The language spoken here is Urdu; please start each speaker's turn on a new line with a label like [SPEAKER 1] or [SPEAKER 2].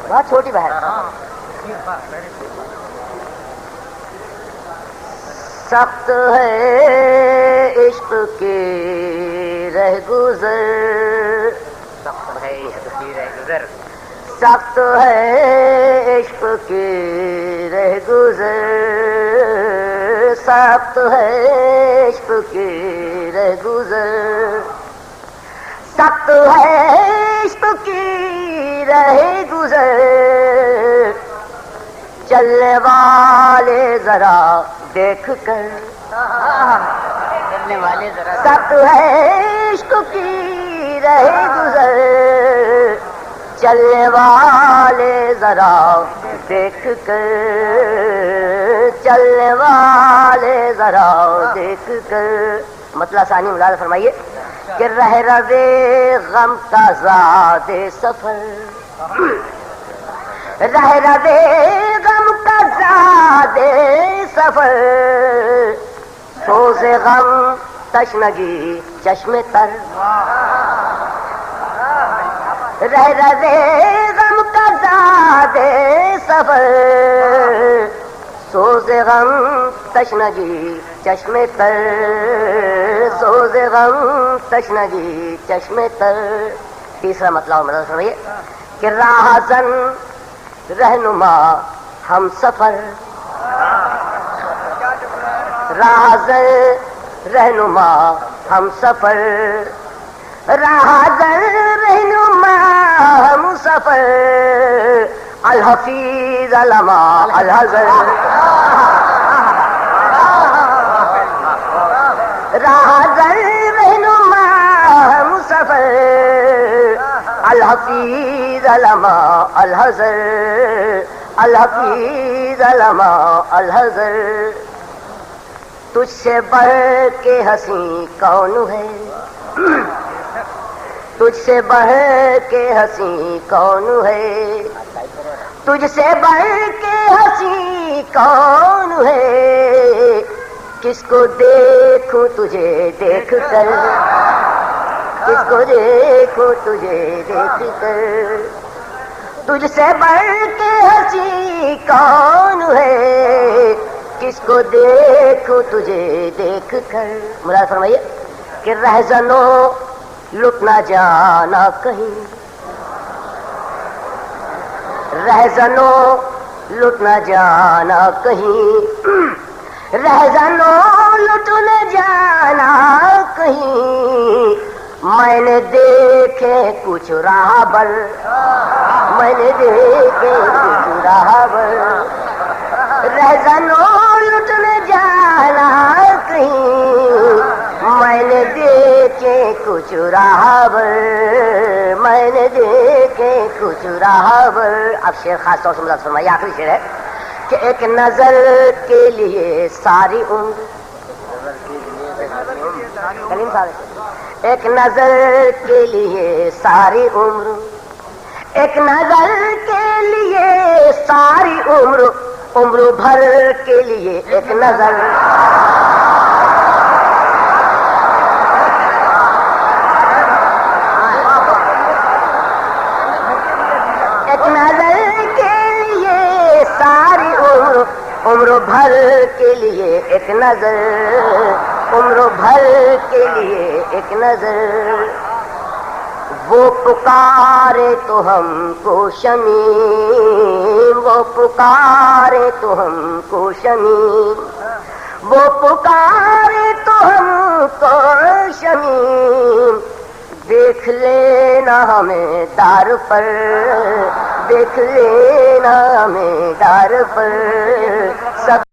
[SPEAKER 1] بہت چھوٹی بہن. سخت ہے عشق کی رہ گزر، سخت ہے عشق کی رہ گزر، سخت ہے عشق کی رہ گزر، سخت ہے عشق کی رہ گزر، سخت ہے عشق کی رہ گزر، چلنے والے ذرا دیکھ کر، چلنے والے ذرا، سخت ہے عشق کی رہ گزر، چلنے والے ذرا دیکھ کر، چلنے والے ذرا دیکھ کر. مطلب ثانی ملاحظہ فرمائیے کہ رہ روے غم کا زاد سفر، رہ روے غم کا زاد سفر، سوز غم تشنگی چشم تر، رہ روے غم کا زاد سفر، سوز غم تشنگی چشم تر، سوز غم تشنگی چشم تر. تیسرا مطلب مدد سنیے کہ راہزن رہنما ہم سفر، راہزن رہنما ہم سفر، راہزن رہنما ہم سفر، الحفیظ علما الحذر، راہزن رہنما ہم سفر، الحفیظ علما الحذر، الحفیظ علما الحذر. تجھ سے بڑھ کے ہنسی کون ہے، تجھ سے بڑھ کے ہنسی کون ہے، تجھ سے بڑھ کے ہنسی کون ہے، کس کو دیکھوں تجھے دیکھ کر، کس کو دیکھوں تجھے دیکھ کر، تجھ سے بڑھ کے ہنسی کون ہے، کس کو دیکھوں تجھے دیکھ کر. مراد فرمائیے کہ رہزنوں لٹ نہ جانا کہیں، رہزنوں لٹ نہ جانا کہیں، رہزنوں لٹ نہ جانا کہیں، میں نے دیکھے کچھ راہبر، میں نے دیکھے کچھ راہبر، رہزنوں لٹ نہ جانا کہیں، میں نے دیکھے کچھ راہبر، میں نے دیکھے کچھ راہبر. اب شعر خاص طور سے مدد فرمائیے، آخری شعر ہے کہ ایک نظر کے لیے ساری عمر، ایک نظر کے لیے ساری عمر، ایک نظر کے لیے ساری عمر، عمر بھر کے لیے ایک نظر، ایک نظر کے لیے ساری عمر، عمر بھر کے لیے ایک نظر، عمر بھر کے لیے ایک نظر. وہ پکارے تو ہم کو شمیم، وہ پکارے تو ہم کو شمیم، وہ پکارے تو ہم کو شمیم، دیکھ لینا ہمیں دار پر، دیکھ لینا ہمیں دار پر. سب